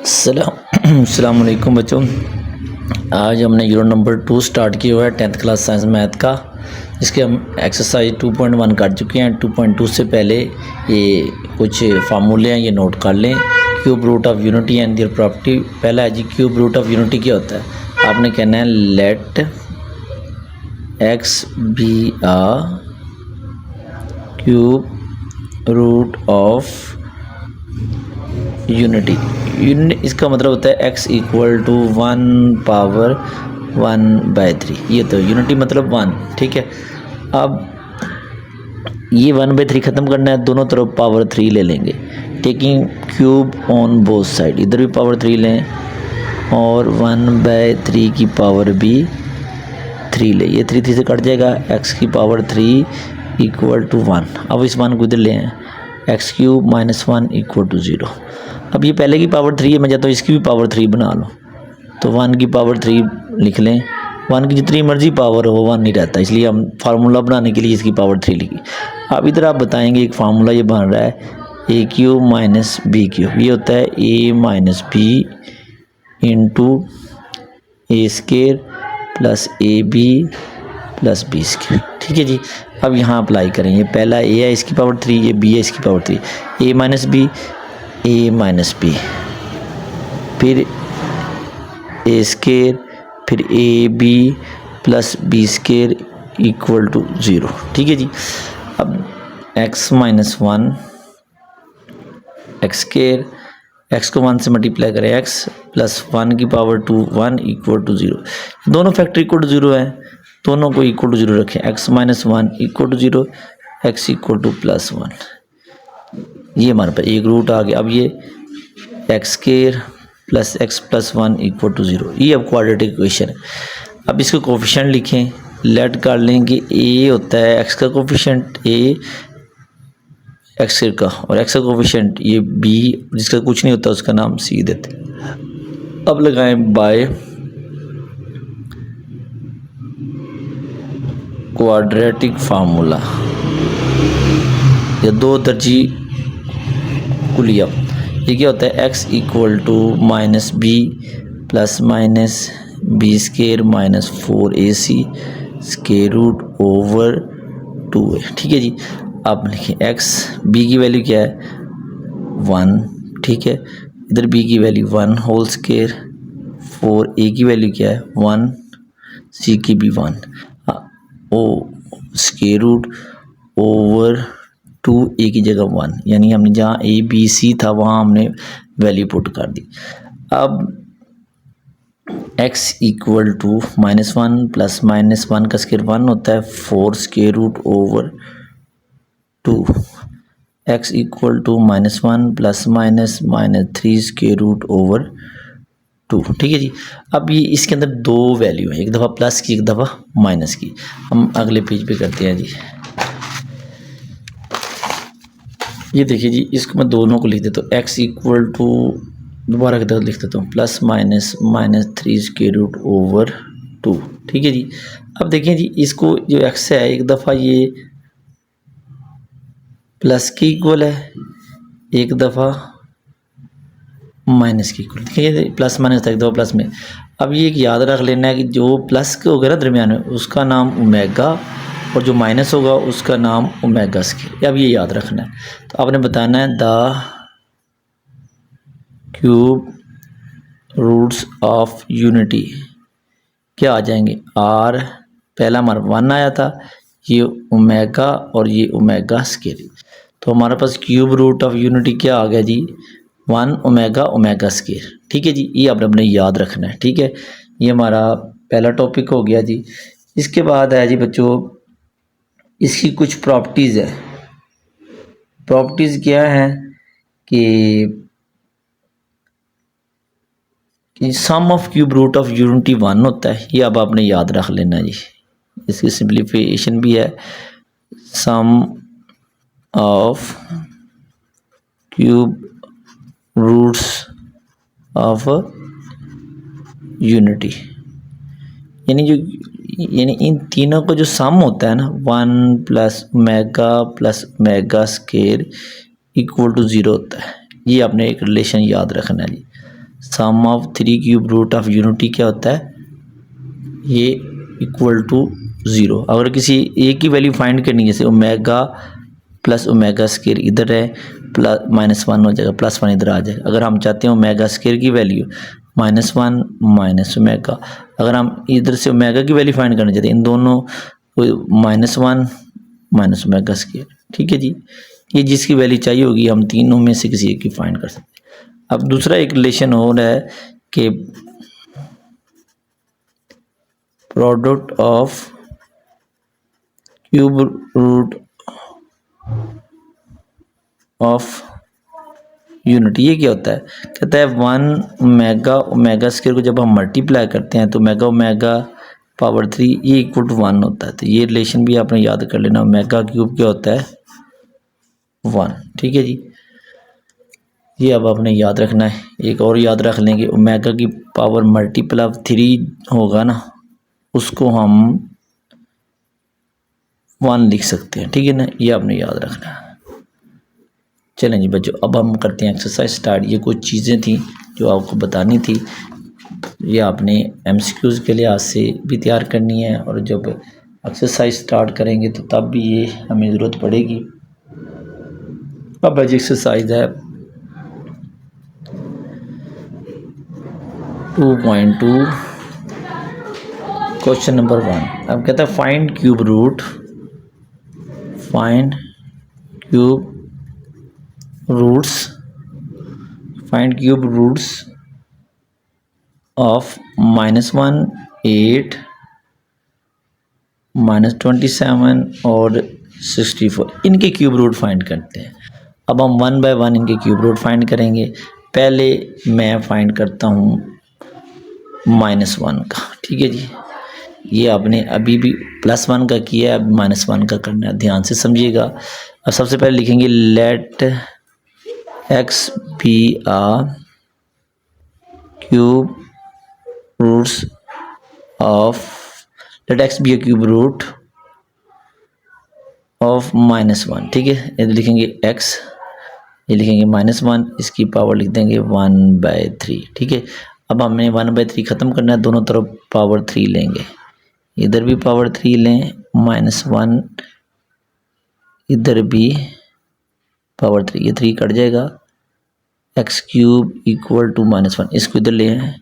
अस्सलामुअलैकुम बच्चों। आज हमने यूनिट नंबर 2 स्टार्ट किया हुआ है 10th क्लास साइंस मैथ का। इसके हम एक्सरसाइज 2.1 कर चुके हैं। 2.2 से पहले ये कुछ फार्मूले हैं, ये नोट कर लें। Cube root of unity and their property. पहला है जी, क्यूब रूट ऑफ यूनिटी क्या होता है। आपने कहना है let x be a cube root of unity. इसका मतलब होता है x इक्वल टू 1 पावर 1/3। ये तो यूनिटी मतलब 1, ठीक है। अब ये 1/3 ख़त्म करना है, दोनों तरफ पावर 3 ले लेंगे। Taking cube on both side, इधर भी पावर 3 लें और 1/3 की पावर भी 3 ले। ये 3 से कट जाएगा, x की पावर 3 इक्वल टू 1। अब इस 1 को इधर ले आए, x cube minus 1 equal to 0। अब ये पहले की पावर 3 है, मैं चाहता हूँ इसकी भी पावर 3 बना लो, तो 1 की पावर 3 लिख लें। 1 की जितनी मर्जी पावर हो वो 1 नहीं रहता, इसलिए हम फार्मूला बनाने के लिए इसकी पावर 3 लिखी। अब इधर आप बताएंगे एक फार्मूला ये बन रहा है A cube minus B cube. ये होता है A minus B into A square plus A B plus B square, ठीक है जी। अब यहाँ अप्लाई करें, ये पहला ए है, इसकी पावर 3, ये बी है, इसकी power 3। A minus B, a minus b, फिर ए स्केयर, फिर a B plus B square equal to 0, ठीक है जी। अब x minus 1 x square, x को 1 से मल्टीप्लाई करें, x प्लस 1 की पावर 2 1 इक्वल टू 0। दोनों फैक्टर इक्वल टू 0 है, दोनों को इक्वल टू 0 रखें। x minus 1 equal to 0, x equal to plus 1। ये हमारे पास एक रूट आ गया। अब ये x square plus x plus 1 equal to 0, ये अब क्वाड्रेटिक इक्वेशन है। अब इसको कोफिशिएंट लिखें, लेट कर लें कि ए होता है एक्स का कोफिशिएंट ए एक्स का, और एक्स का कोफिशिएंट ये बी जिसका कुछ नहीं होता उसका नाम सी देते। अब लगाएं बाय क्वाड्रेटिक फार्मूला या दो दर्जी कुलिया। ये क्या होता है, x equal to minus B plus minus B square minus 4ac square root over 2a, ठीक है जी। अब लिखें x, b की वैल्यू क्या है 1, ठीक है। इधर b की वैल्यू 1 होल स्केयर, 4a की वैल्यू क्या है 1, c की भी 1, ओ स्केयर रूट ओवर 2a की जगह 1, यानी हमने जहाँ a b c था वहाँ हमने वैल्यू पुट कर दी। अब x equal to minus 1 plus minus 1 का स्केयर 1 होता है 4 square root over 2। x equal to minus 1 plus minus minus 3 square root over 2, ठीक है जी। अब ये इसके अंदर दो वैल्यू है, एक दफ़ा प्लस की एक दफ़ा माइनस की। हम अगले पेज पे करते हैं जी। ये देखिए जी, इसको मैं दोनों को लिख देता हूँ। x इक्वल टू दोबारा की तरह लिख देता हूँ plus minus minus 3 square root over 2, ठीक है जी। अब देखिए जी, इसको जो x है एक दफ़ा ये प्लस के इक्वल है, एक दफ़ा माइनस के इक्वल। देखिए प्लस माइनस था, एक दफ़ा प्लस में। अब ये एक याद रख लेना है कि जो प्लस के होगा ना दरमियान में उसका नाम ओमेगा, और जो माइनस होगा उसका नाम ओमेगा स्केयर। अब ये याद रखना है। तो आपने बताना है the cube roots of unity क्या आ जाएंगे, आर पहला हमारा 1 आया था, ये ओमेगा और ये ओमेगा स्केयर। तो हमारे पास क्यूब रूट ऑफ यूनिटी क्या आ गया जी 1 ओमेगा ओमेगा स्केयर, ठीक है जी। ये आपने अपने याद रखना है, ठीक है। ये हमारा पहला टॉपिक हो गया जी। इसके बाद है जी बच्चों, इसकी कुछ प्रॉपर्टीज़ है। प्रॉपर्टीज़ क्या है कि sum of cube root of unity 1 होता है, ये अब आपने याद रख लेना जी। इसकी सिंप्लीफिकेशन भी है, sum of cube roots of unity, यानी इन तीनों को जो सम होता है ना 1 plus omega square equal to 0 होता है। ये आपने एक रिलेशन याद रखना है जी। Sum of 3 cube root of unity क्या होता है, ये इक्वल टू 0। अगर किसी ए की वैल्यू फाइंड करनी है, जैसे ओमेगा प्लस ओमेगा स्केयर इधर है, प्लस -1 हो जाएगा, +1 इधर आ जाएगा। अगर हम चाहते हैं ओमेगा स्केयर की वैल्यू -1 माइनस ओमेगा, अगर हम इधर से ओमेगा की वैल्यू फाइंड करना चाहते हैं, इन दोनों -1 माइनस ओमेगा स्केयर, ठीक है जी। ये जिसकी वैल्यू चाहिए होगी हम तीनों में से किसी एक की फाइंड कर सकते हैं। अब दूसरा एक रिलेशन और है कि product of cube root of unity, ये क्या होता है, कहता है 1 ओमेगा ओमेगा स्क्वायर को जब हम मल्टीप्लाई करते हैं तो ओमेगा ओमेगा पावर 3 ये इक्वल टू 1 होता है। तो ये रिलेशन भी आपने याद कर लेना, ओमेगा क्यूब क्या होता है 1, ठीक है जी। ये अब आपने याद रखना है। एक और याद रख लेंगे, ओमेगा की पावर मल्टीपल ऑफ 3 होगा ना, उसको हम 1 लिख सकते हैं, ठीक है ना, ये आपने याद रखना है। चलें जी बच्चों, अब हम करते हैं एक्सरसाइज स्टार्ट। ये कुछ चीज़ें थी जो आपको बतानी थी, ये आपने एमसीक्यूज़ के लिए आज से भी तैयार करनी है, और जब एक्सरसाइज स्टार्ट करेंगे तो तब भी ये हमें ज़रूरत पड़ेगी। अब आज एक्सरसाइज है 2.2 क्वेश्चन नंबर 1। अब कहता है find cube root, find cube roots, find cube roots of -1, 8, -27 और 64, इनके क्यूब रूट फाइंड करते हैं। अब हम 1 बाय 1 इनके क्यूब रूट फाइंड करेंगे। पहले मैं फाइंड करता हूँ -1 का, ठीक है जी। ये आपने अभी भी +1 का किया है, अब -1 का करना है, ध्यान से समझिएगा। अब सबसे पहले लिखेंगे late x be a cube roots of, let x be a cube root of -1, ठीक है। इधर लिखेंगे x, ये लिखेंगे -1, इसकी पावर लिख देंगे 1/3, ठीक है। अब हमें 1/3 ख़त्म करना है, दोनों तरफ पावर 3 लेंगे, इधर भी पावर 3 लें, -1 इधर भी पावर 3, ये 3 कट जाएगा, एक्स क्यूब इक्वल टू -1, इसको इधर ले आए,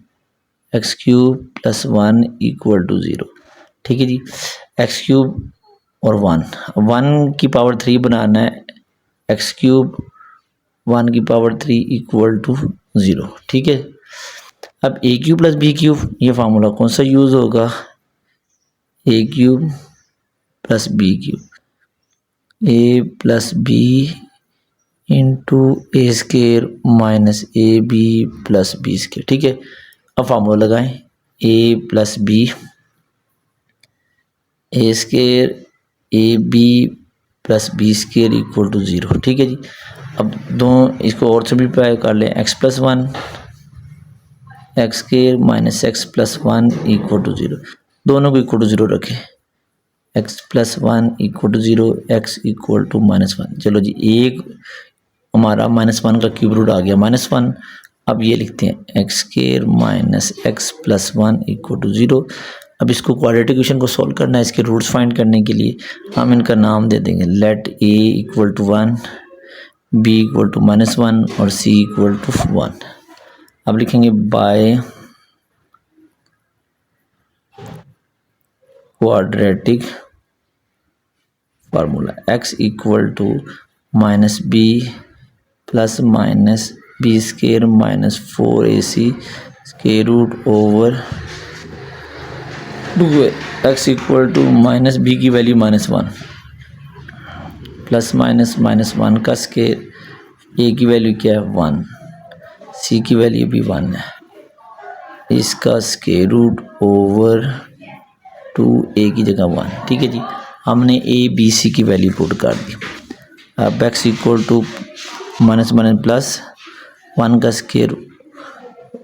x cube plus 1 equal to 0, ठीक है जी। एक्स क्यूब और 1 की पावर 3 बनाना है, एक्स क्यूब 1 की पावर 3 इक्वल टू 0, ठीक है। अब A cube plus B cube, ये फार्मूला कौन सा यूज़ होगा, A cube plus B cube, A plus B into A square minus A B plus B square, ठीक है। अब फार्मूला लगाएं, A plus B, A square A B plus B square equal to 0, ठीक है जी। अब दोनों इसको और सिंप्लीफाई कर लें, x plus 1 x square minus x plus 1 equal to 0, दोनों को इक्वल टू 0 रखें, x plus 1 equal to 0, x equal to -1। चलो जी, एक हमारा -1 का क्यूब रूट आ गया -1। अब ये लिखते हैं x square minus x plus 1 equal to 0। अब इसको क्वाड्रेटिक इक्वेशन को सॉल्व करना है, इसके रूट्स फाइंड करने के लिए हम इनका नाम दे देंगे, let a equal to 1, b equal to -1 और सी इक्वल टू 1। अब लिखेंगे by quadratic formula, x equal to minus B plus minus B square minus 4ac square root over 2 x equal to minus b की value -1 plus minus -1 का square, ए की value क्या है 1, सी की value भी 1 है, इसका स्केयर रूट ओवर 2a की जगह 1, ठीक है जी। हमने ए बी सी की वैल्यू पुट कर दी। अब एक्स इक्वल टू -1 प्लस 1 का स्केयर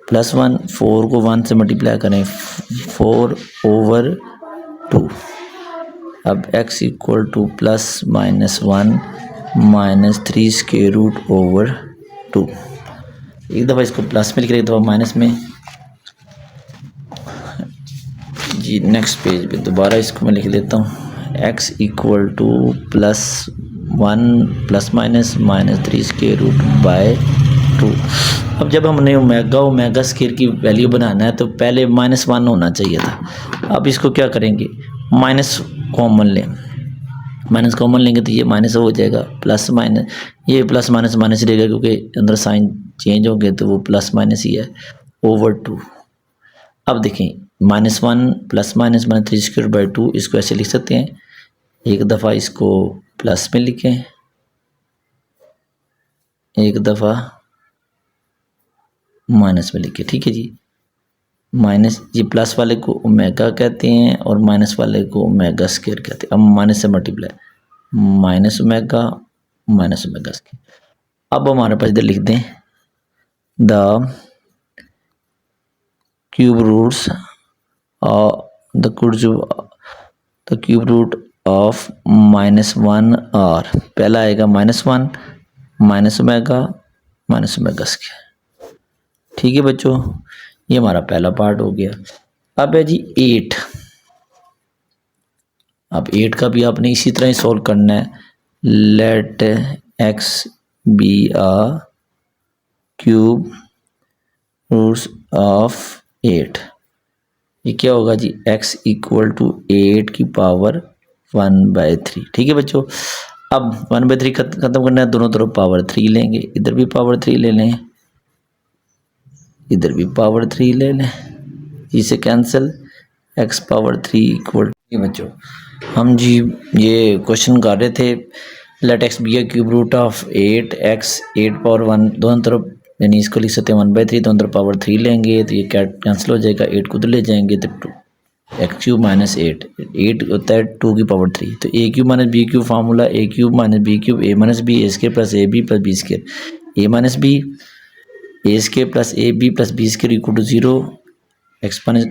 प्लस 1, 4 को 1 से मल्टीप्लाई करें 4 ओवर 2। अब x equal to plus -1 -3 square root over 2। एक दफ़ा इसको प्लस में लिख रहे, एक दफ़ा माइनस में जी। नेक्स्ट पेज पे दोबारा इसको मैं लिख देता हूँ, x equal to +1 plus minus -3 square root by 2। अब जब हमने ओमेगा स्क्वायर की वैल्यू बनाना है तो पहले -1 होना चाहिए था। अब इसको क्या करेंगे, माइनस कॉमन लें, माइनस कॉमन लेंगे तो ये माइनस हो जाएगा, प्लस माइनस, ये प्लस माइनस माइनस रहेगा क्योंकि अंदर साइन चेंज हो गए तो वो प्लस माइनस ही है, ओवर 2। अब देखें, -1 प्लस माइनस -3 स्क्वायर बाई 2, इसको ऐसे लिख सकते हैं। एक दफ़ा इसको प्लस में लिखें, एक दफ़ा माइनस में लिखें, ठीक है जी। माइनस, ये प्लस वाले को ओमेगा कहते हैं और माइनस वाले को ओमेगा स्क्वायर कहते हैं। अब माइनस से मल्टीप्लाई, माइनस ओमेगा स्क्वायर। अब हमारे पास इधर लिख दें the cube roots the cube root of -1 are, पहला आएगा -1 माइनस ओमेगा स्क्वायर, ठीक है बच्चों। ये हमारा पहला पार्ट हो गया। अब है जी 8। अब 8 का भी आपने इसी तरह ही सॉल्व करना है। Let x be a cube roots of 8। ये क्या होगा जी, x इक्वल टू 8 की पावर 1/3, ठीक है बच्चों। अब 1/3 खत्म करना है, दोनों तरफ पावर 3 लेंगे, इधर भी पावर 3 ले लें, इधर भी पावर 3 ले लें, इसे cancel, x power 3 equal to, बच्चों हम जी ये क्वेश्चन कर रहे थे, let x be a cube root of 8x 8 power 1, दोनों तरफ यानी इसको लिख सकते हैं 1/3, दोनों तरफ पावर 3 लेंगे तो ये कैंसिल हो जाएगा, 8 को उधर ले जाएंगे तो 2 x क्यूब माइनस 8 होता है 2 की पावर 3। तो a cube minus B cube formula, a cube minus B cube a minus B a square plus A B plus b square, a minus B a square plus A B plus b square equal to 0, x minus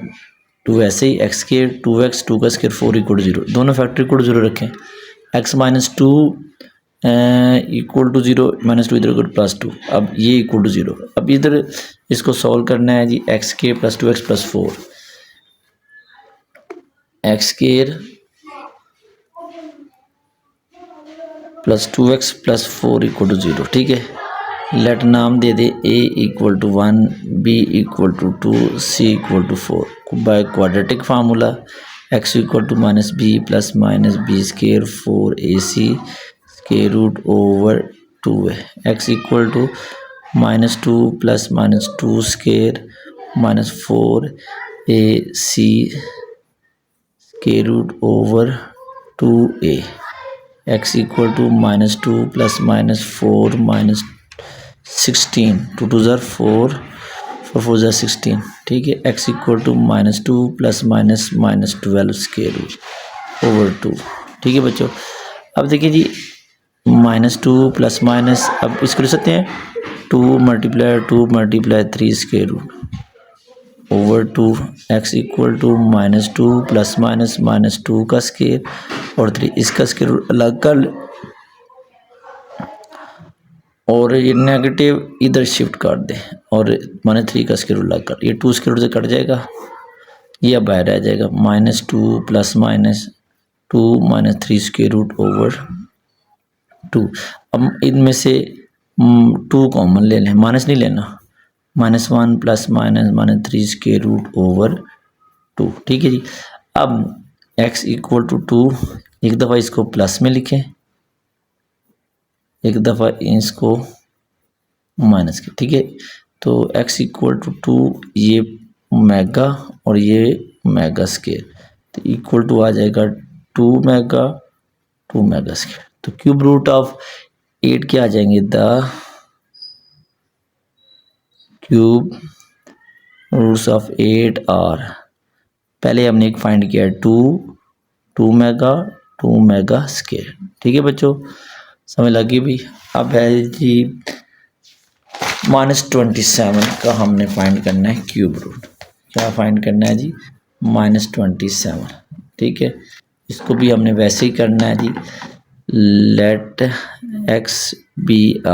2 ऐसे ही x square 2x 2 का square 4 equal to 0, दोनों factor equal to 0 रखें। x minus 2 equal to 0 -2 इधर equal plus 2, अब ये equal to 0। अब इधर इसको सॉल्व करना है जी, X square plus 2x plus 4, X square plus 2x plus 4 equal to 0, ठीक है। लेट नाम दे दे a equal to 1, b equal to 2, c equal to 4 by quadratic formula, x equal to minus B plus minus B square 4ac square root over 2 है, x equal to -2 plus -2 square minus 4ac square root over 2a, x equal to -2 plus -4 minus 16, 2 2 ज़र 4 4 4 ज़र 16, ठीक है। x equal to -2 plus -12 square root over 2, ठीक है बच्चों। अब देखिए जी -2 प्लस माइनस, अब इसको लिख सकते हैं 2 multiply 3 square root over 2, x equal to -2 plus -2 का स्क्वायर और 3, इसका स्क्वायर अलग कर और ये नेगेटिव इधर शिफ्ट कर दे और -3 का स्क्वायर अलग कर, ये 2 स्क्वायर से कट जाएगा, ये अब बाहर आ जाएगा -2 प्लस -2 -3 स्क्वायर रूट ओवर 2। अब इनमें से 2 कॉमन ले लें, माइनस नहीं लेना, -1 प्लस -3 स्क्वायर रूट ओवर 2, ठीक है जी। अब x इक्वल टू 2, एक दफ़ा इसको प्लस में लिखें, एक दफ़ा इसको माइनस के, ठीक है। तो x इक्वल टू 2, ये ओमेगा और ये ओमेगा स्क्वायर, तो इक्वल टू आ जाएगा 2 ओमेगा स्क्वायर। तो क्यूब रूट ऑफ 8 क्या आ जाएंगे, the cube roots of 8 are, पहले हमने एक फाइंड किया 2 ओमेगा स्क्वायर, ठीक है बच्चों, समझ लगी भी। अब है जी -27 का हमने फाइंड करना है क्यूब रूट, क्या फाइंड करना है जी, -27, ठीक है। इसको भी हमने वैसे ही करना है जी, let x be a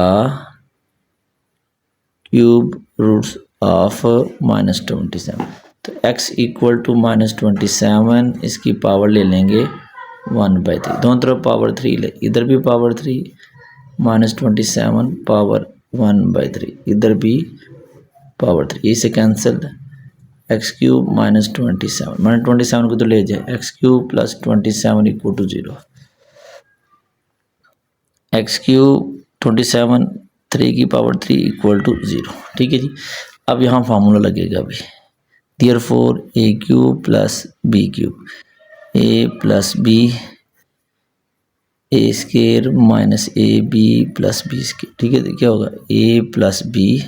cube roots of -27। तो x इक्वल टू -27, इसकी पावर ले लेंगे 1/3, दोनों तरफ पावर 3 ले, इधर भी पावर 3, -27 पावर 1/3, इधर भी पावर 3, इसे कैंसिल, एक्स क्यूब -27 को तो ले जाए, x cube plus 27 equal to 0, x cube 27 3 की पावर 3 इक्वल टू 0। ठीक है जी। अब यहाँ फार्मूला लगेगा अभी, therefore A cube plus B cube, A plus B A square minus A B plus B square. ठीक है, क्या होगा, A plus B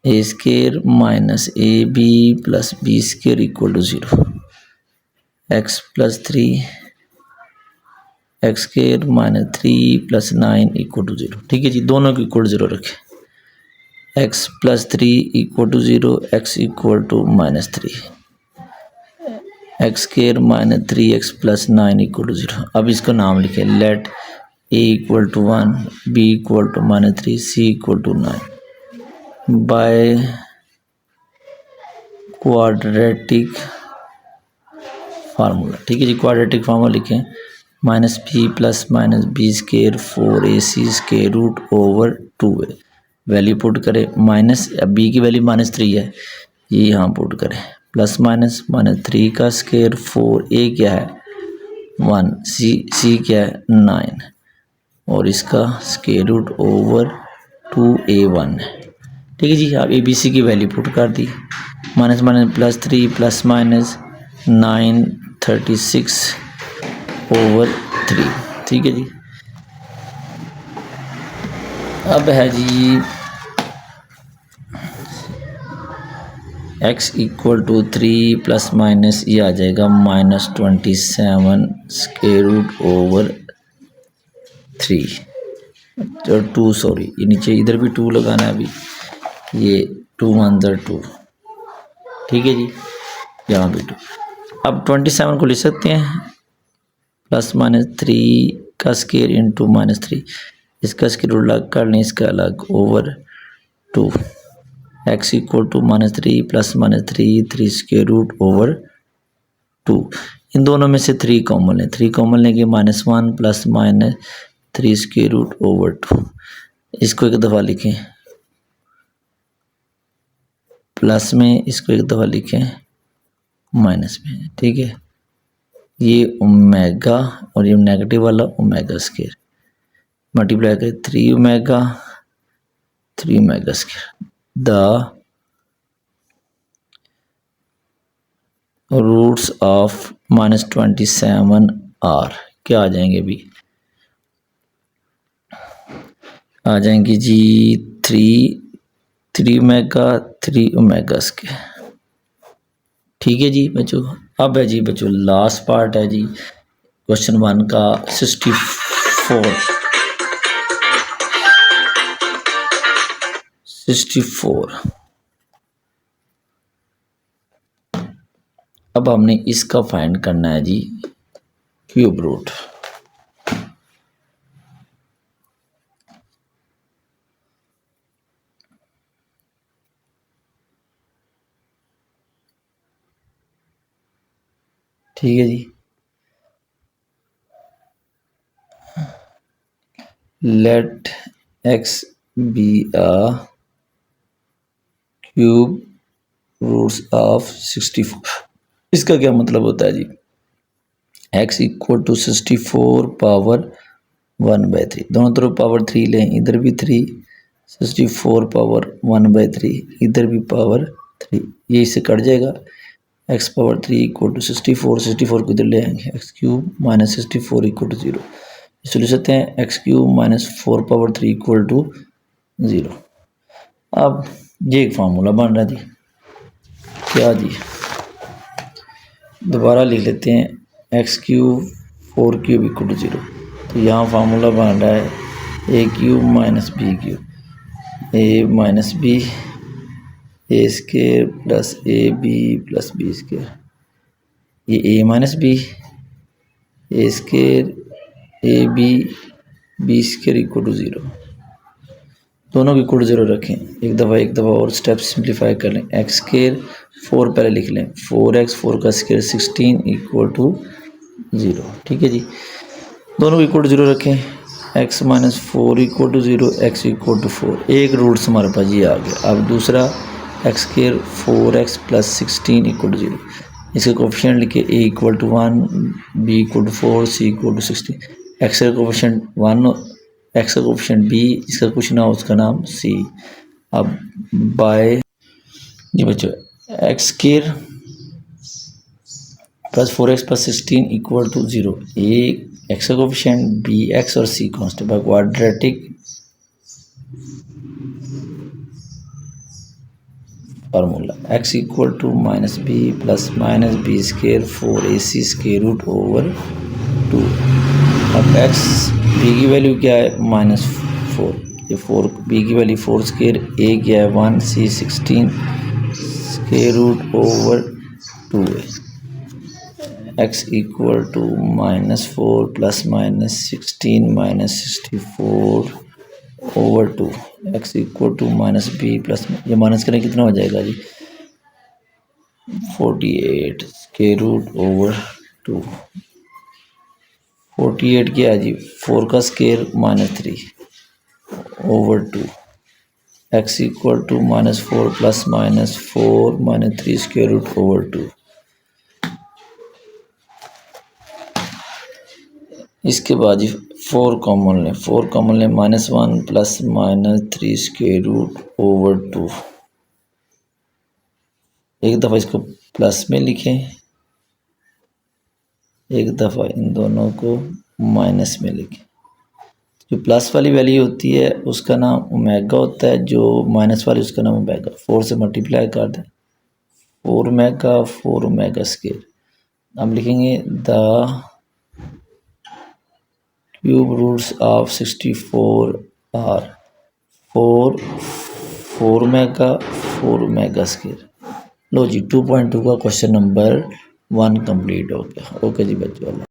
A square minus A B plus B square equal to 0, X plus 3 X square minus 3 plus 9 equal to 0। ठीक है जी, दोनों को equal 0 रखें, x plus 3 equal to 0, x equal to -3, X square minus 3x plus 9 equal to 0। अब इसका नाम लिखें, let a equal to 1, b equal to -3, c equal to 9 by quadratic formula. ठीक है जी, क्वाड्रेटिक फार्मूला लिखें, -b plus -b square 4ac square root over 2a, value put करें, minus, अब b की वैल्यू -3 है, ये यहाँ पुट करें, प्लस माइनस -3 का स्केयर 4a क्या है 1, c क्या है 9, और इसका स्केयर रूट ओवर 2a1 है। ठीक है जी, आप ए बी सी की वैल्यू पुट कर दी, minus minus plus 3 plus minus 9 36 over 3। ठीक है जी। अब है जी x equal to 3 plus minus, ये आ जाएगा -27 स्केयर रूट ओवर 3 और 2, सॉरी ये नीचे इधर भी 2 लगाना है अभी, ये 2 1 2। ठीक है जी, यहाँ भी 2। अब 27 को लिख सकते हैं प्लस -3 का स्केयर इंटू -3, इसका स्केयर रूट अलग कर लें, इसका अलग, over 2, x equal to -3 plus -3 3 square root over 2। इन दोनों में से 3 कॉमन लें, 3 कॉमन लेंगे -1 प्लस -3 स्केयर रूट ओवर 2। इसको एक दफ़ा लिखें प्लस में, इसको एक दफ़ा लिखें माइनस में। ठीक है, ये ओमेगा और ये नेगेटिव वाला ओमेगा स्केयर मल्टीप्लाई करें 3 omega square, the roots of -27 are क्या आ जाएंगे, अभी आ जाएंगे जी 3 ओमेगा स्केयर। ठीक है जी बच्चों। अब है जी बच्चों लास्ट पार्ट है जी क्वेश्चन 1 का 64। अब हमने इसका फाइंड करना है जी क्यूब रूट। ठीक है जी, let x be a cube roots of 64। इसका क्या मतलब होता है जी, x इक्वल टू 64 पावर 1/3, दोनों तरफ पावर 3 लें, इधर भी 3, 64 पावर 1/3, इधर भी पावर 3, ये इससे कट जाएगा, x पावर 3 इक्वल टू 64 को इधर ले आएंगे, x cube minus 64 equal to 0। इसको लिख सकते हैं x cube minus 4 power 3 equal to 0। अब ये एक फार्मूला बन रहा है जी, क्या जी, दोबारा लिख लेते हैं, x cube 4 cube equal to 0। तो यहाँ फार्मूला बन रहा है A cube minus B cube, A minus B A square plus A B plus B square, ये A minus B A square A B B square equal to 0। दोनों की equal 0 रखें। एक दफ़ा और स्टेप सिंप्लीफाई कर लें। एक्स स्केयर 4 पहले लिख लें, 4x 4 का स्केयर 16 इक्वल टू 0। ठीक है जी, दोनों को इक्वल टू 0 रखें। x minus 4 equal to 0, x equal to 4। एक रूट्स हमारे पास ये आ गया। अब दूसरा x square 4x plus 16 equal to 0। इसका कोफिशिएंट लिखे a equal to 1, b equal to 4, c equal to 16। X का कोफिशिएंट 1, एक्स का कोफिशिएंट b, जिसका कुछ ना हो उसका नाम c। अब बाय जी बच्चों X square plus 4x plus 16 equal to 0। A X का कोफिशिएंट, बी एक्स और C constant by quadratic formula. x equal to minus B plus minus B square 4ac square root over 2। अब x b की value क्या है -4, ये 4 b की value 4 square, a क्या है 1, c 16 स्केयर रूट ओवर 2 है। x equal to -4 plus minus 16 minus 64 over 2। x equal to minus B plus, ये माइनस करें कितना हो जाएगा जी 48 स्केयर रूट ओवर 2। 48 क्या है जी 4 का square -3 over 2। x equal to -4 plus -4 -3 square root over 2। इसके बाद जी 4 कॉमन लें, 4 कॉमन लें -1 प्लस -3 स्क्वायर रूट ओवर 2। एक दफ़ा इसको प्लस में लिखें, एक दफ़ा इन दोनों को माइनस में लिखें। जो प्लस वाली वैल्यू होती है उसका नाम ओमेगा होता है, जो माइनस वाली उसका नाम ओमेगा। 4 से मल्टीप्लाई कर दें, 4 ओमेगा स्क्वायर। अब लिखेंगे the cube roots of 64 are 4 omega square. लो जी 2.2 का क्वेश्चन नंबर 1 कंप्लीट हो गया। ओके जी बच्चों।